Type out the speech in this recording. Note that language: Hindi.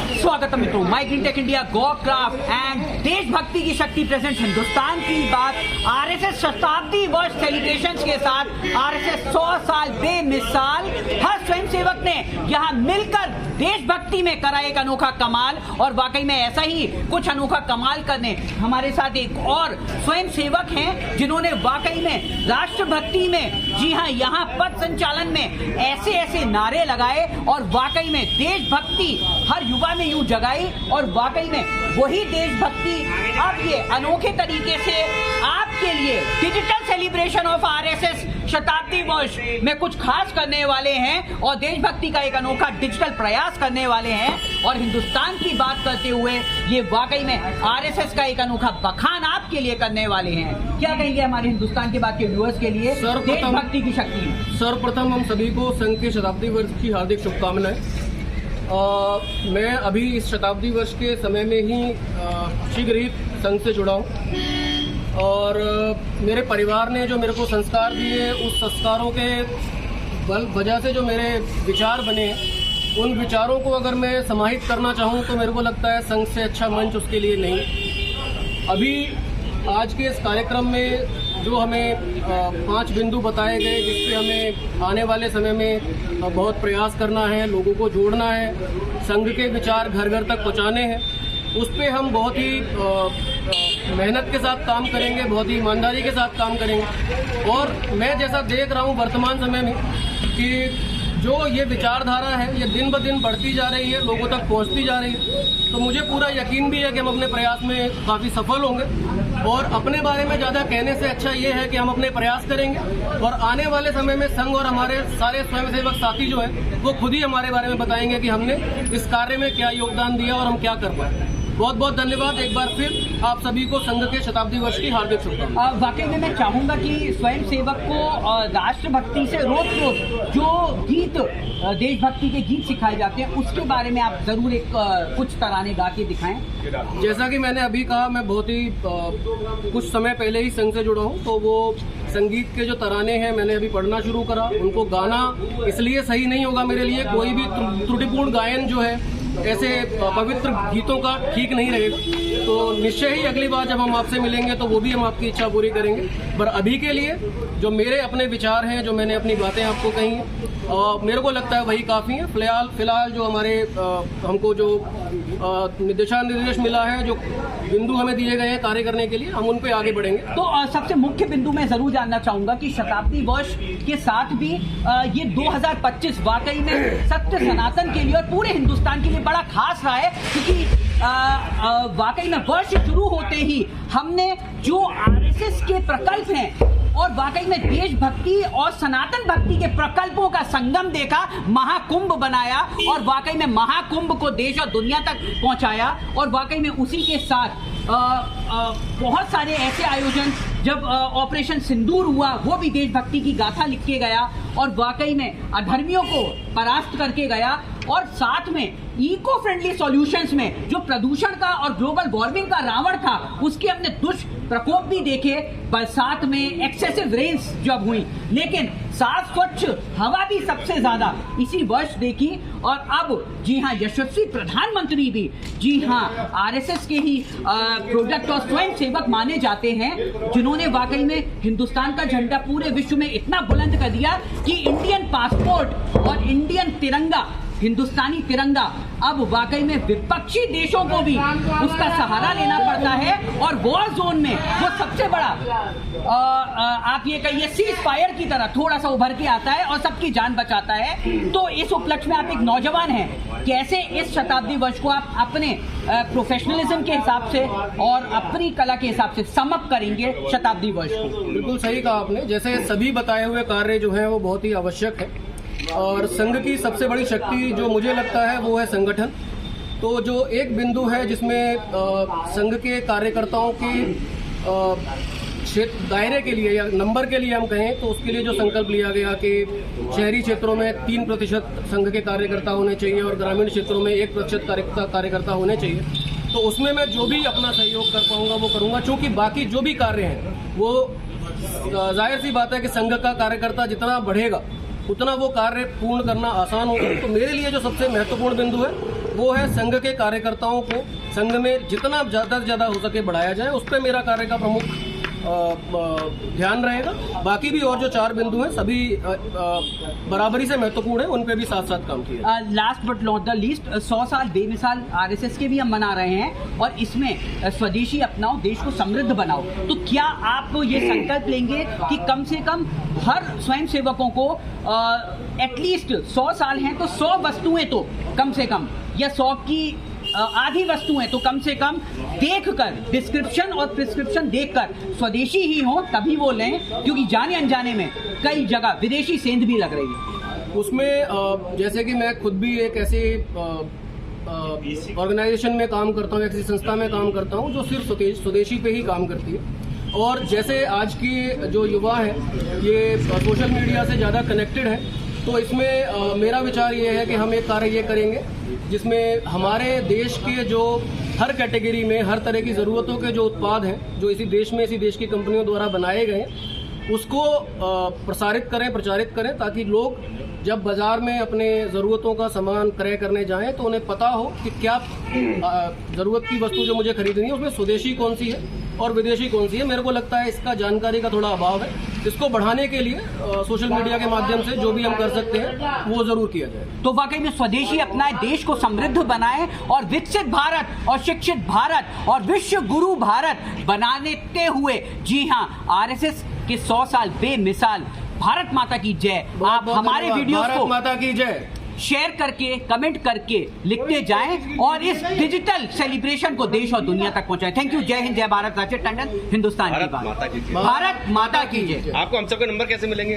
स्वागत है मित्रों, माय ग्रीन टेक इंडिया, गॉक्राफ्ट एंड देशभक्ति की शक्ति प्रेजेंट हिंदुस्तान की बात। आरएसएस शताब्दी वर्ष सेलिब्रेशंस के साथ आरएसएस 100 साल बेमिसाल। हर स्वयंसेवक ने यहाँ मिलकर देशभक्ति में करा एक अनोखा कमाल, और वाकई में ऐसा ही कुछ अनोखा कमाल करने हमारे साथ एक और स्वयंसेवक हैं जिन्होंने वाकई में राष्ट्रभक्ति में, जी हाँ, यहाँ पथ संचालन में ऐसे ऐसे नारे लगाए और वाकई में देशभक्ति हर युवा में यूं जगाई, और वाकई में वही देशभक्ति अब ये अनोखे तरीके से आपके लिए डिजिटल सेलिब्रेशन ऑफ आरएसएस शताब्दी वर्ष में कुछ खास करने वाले हैं और देशभक्ति का एक अनोखा डिजिटल प्रयास करने वाले हैं। और हिंदुस्तान की बात करते हुए ये वाकई में आरएसएस का एक अनोखा बखान आपके लिए करने वाले हैं। क्या कहेंगे हमारे हिंदुस्तान के बाद के व्यूअर्स के लिए देशभक्ति की शक्ति? सर्वप्रथम हम सभी को संघ के शताब्दी वर्ष की हार्दिक शुभकामनाएं। मैं अभी इस शताब्दी वर्ष के समय में ही शीघ्र ही संघ से जुड़ा हूँ, और मेरे परिवार ने जो मेरे को संस्कार दिए, उस संस्कारों के बल वजह से जो मेरे विचार बने, उन विचारों को अगर मैं समाहित करना चाहूँ तो मेरे को लगता है संघ से अच्छा मंच उसके लिए नहीं। अभी आज के इस कार्यक्रम में जो हमें 5 बिंदु बताए गए, जिसपे हमें आने वाले समय में बहुत प्रयास करना है, लोगों को जोड़ना है, संघ के विचार घर घर तक पहुँचाने हैं, उस पर हम बहुत ही मेहनत के साथ काम करेंगे, बहुत ही ईमानदारी के साथ काम करेंगे। और मैं जैसा देख रहा हूँ वर्तमान समय में कि जो ये विचारधारा है ये दिन ब दिन बढ़ती जा रही है, लोगों तक पहुंचती जा रही है, तो मुझे पूरा यकीन भी है कि हम अपने प्रयास में काफ़ी सफल होंगे। और अपने बारे में ज़्यादा कहने से अच्छा ये है कि हम अपने प्रयास करेंगे, और आने वाले समय में संघ और हमारे सारे स्वयंसेवक साथी जो हैं वो खुद ही हमारे बारे में बताएंगे कि हमने इस कार्य में क्या योगदान दिया और हम क्या कर पाए। बहुत बहुत धन्यवाद एक बार फिर आप सभी को संघ के शताब्दी वर्ष की हार्दिक शुभकामनाएं। वाकई में मैं चाहूंगा कि स्वयंसेवक को राष्ट्रभक्ति से रोज रोज जो गीत, देशभक्ति के गीत सिखाए जाते हैं, उसके बारे में आप जरूर एक कुछ तराने गा के दिखाएं। जैसा कि मैंने अभी कहा, मैं बहुत ही कुछ समय पहले ही संघ से जुड़ा हूँ, तो वो संगीत के जो तराने हैं मैंने अभी पढ़ना शुरू करा। उनको गाना इसलिए सही नहीं होगा मेरे लिए, कोई भी त्रुटिपूर्ण गायन जो है ऐसे पवित्र गीतों का ठीक नहीं रहेगा, तो निश्चय ही अगली बार जब हम आपसे मिलेंगे तो वो भी हम आपकी इच्छा पूरी करेंगे। पर अभी के लिए जो मेरे अपने विचार हैं, जो मैंने अपनी बातें आपको कही हैं, मेरे को लगता है वही काफ़ी है। फिलहाल जो हमारे हमको जो दिशा निर्देश मिला है, जो बिंदु हमें दिए गए हैं कार्य करने के लिए, हम उन पे आगे बढ़ेंगे। तो सबसे मुख्य बिंदु मैं जरूर जानना चाहूंगा कि शताब्दी वर्ष के साथ भी ये 2025 वाकई में सत्य सनातन के लिए और पूरे हिंदुस्तान के लिए बड़ा खास रहा है, क्योंकि वाकई में वर्ष शुरू होते ही हमने जो आरएसएस के प्रकल्प हैं और वाकई में देशभक्ति और सनातन भक्ति के प्रकल्पों का संगम देखा, महाकुंभ बनाया और वाकई में महाकुंभ को देश और दुनिया तक पहुंचाया। और वाकई में उसी के साथ बहुत सारे ऐसे आयोजन, जब ऑपरेशन सिंदूर हुआ वो भी देशभक्ति की गाथा लिख के गया और वाकई में अधर्मियों को परास्त करके गया, और साथ में इको फ्रेंडली सॉल्यूशंस में जो प्रदूषण का और ग्लोबल वार्मिंग का रावण था उसके हमने दुष्प्रकोप भी देखे। बरसात में एक्सेसिव रेन्स जब हुई, लेकिन साफ स्वच्छ हवा भी सबसे ज्यादा इसी वर्ष देखी। और अब जी हाँ, यशस्वी प्रधानमंत्री भी जी हाँ आरएसएस के ही प्रोडक्ट और स्वयंसेवक माने जाते हैं, जिन्होंने वाकई में हिंदुस्तान का झंडा पूरे विश्व में इतना बुलंद कर दिया कि इंडियन पासपोर्ट और इंडियन तिरंगा, हिंदुस्तानी तिरंगा अब वाकई में विपक्षी देशों को भी उसका सहारा लेना पड़ता है, और वॉर जोन में वो सबसे बड़ा आप ये कहिए सीज फायर की तरह थोड़ा सा उभर के आता है और सबकी जान बचाता है। तो इस उपलक्ष्य में आप एक नौजवान हैं, कैसे इस शताब्दी वर्ष को आप अपने प्रोफेशनलिज्म के हिसाब से और अपनी कला के हिसाब से सम अप करेंगे शताब्दी वर्ष को? बिल्कुल सही कहा आपने, जैसे सभी बताए हुए कार्य जो है वो बहुत ही आवश्यक है, और संघ की सबसे बड़ी शक्ति जो मुझे लगता है वो है संगठन। तो जो एक बिंदु है जिसमें संघ के कार्यकर्ताओं की क्षेत्र दायरे के लिए या नंबर के लिए हम कहें तो उसके लिए जो संकल्प लिया गया कि शहरी क्षेत्रों में 3% संघ के कार्यकर्ता होने चाहिए और ग्रामीण क्षेत्रों में 1% कार्यकर्ता होने चाहिए, तो उसमें मैं जो भी अपना सहयोग कर पाऊंगा वो करूंगा। चूँकि बाकी जो भी कार्य हैं वो जाहिर सी बात है कि संघ का कार्यकर्ता जितना बढ़ेगा उतना वो कार्य पूर्ण करना आसान होगा। तो मेरे लिए जो सबसे महत्वपूर्ण बिंदु है वो है संघ के कार्यकर्ताओं को संघ में जितना ज़्यादा से ज़्यादा हो सके बढ़ाया जाए। उस पर मेरा कार्य का प्रमुख ध्यान रहेगा। बाकी भी और जो 4 बिंदु हैं सभी बराबरी से महत्वपूर्ण है, उन पे भी साथ साथ काम किया। Last but not the least, 100 साल बेमिसाल आरएसएस के भी हम मना रहे हैं और इसमें स्वदेशी अपनाओ, देश को समृद्ध बनाओ। तो क्या आप ये संकल्प लेंगे कि कम से कम हर स्वयं सेवकों को एटलीस्ट 100 साल हैं तो 100 वस्तुएं तो कम से कम, या 100 की आधी वस्तुएं तो कम से कम देखकर, डिस्क्रिप्शन और प्रिस्क्रिप्शन देखकर स्वदेशी ही हो तभी वो लें, क्योंकि जाने अनजाने में कई जगह विदेशी सेंध भी लग रही है। उसमें जैसे कि मैं खुद भी एक ऐसे ऑर्गेनाइजेशन में काम करता हूँ, ऐसी संस्था में काम करता हूँ जो सिर्फ स्वदेशी पे ही काम करती है। और जैसे आज की जो युवा है ये सोशल मीडिया से ज़्यादा कनेक्टेड है, तो इसमें मेरा विचार ये है कि हम एक कार्य ये करेंगे जिसमें हमारे देश के जो हर कैटेगरी में हर तरह की ज़रूरतों के जो उत्पाद हैं जो इसी देश में इसी देश की कंपनियों द्वारा बनाए गए हैं उसको प्रसारित करें, प्रचारित करें, ताकि लोग जब बाज़ार में अपने ज़रूरतों का सामान क्रय करने जाएं तो उन्हें पता हो कि क्या ज़रूरत की वस्तु जो मुझे खरीदनी है उसमें स्वदेशी कौन सी है और विदेशी कौन सी है। मेरे को लगता है इसका जानकारी का थोड़ा अभाव है। इसको बढ़ाने के लिए सोशल मीडिया के माध्यम से जो भी हम कर सकते हैं वो जरूर किया जाए। तो वाकई में स्वदेशी अपनाए, देश को समृद्ध बनाए और विकसित भारत और शिक्षित भारत और विश्व गुरु भारत बनाते हुए, जी हाँ, आरएसएस के 100 साल बेमिसाल। भारत माता की जय। आप हमारे वीडियो को भारत माता की जय शेयर करके, कमेंट करके लिखते जाएं और इस डिजिटल सेलिब्रेशन को देश और दुनिया तक पहुंचाएं। Thank you. जय हिंद, जय भारत। राजेश टंडन, हिंदुस्तान की बात। भारत माता की जय। आपको हम सबके नंबर कैसे मिलेंगे?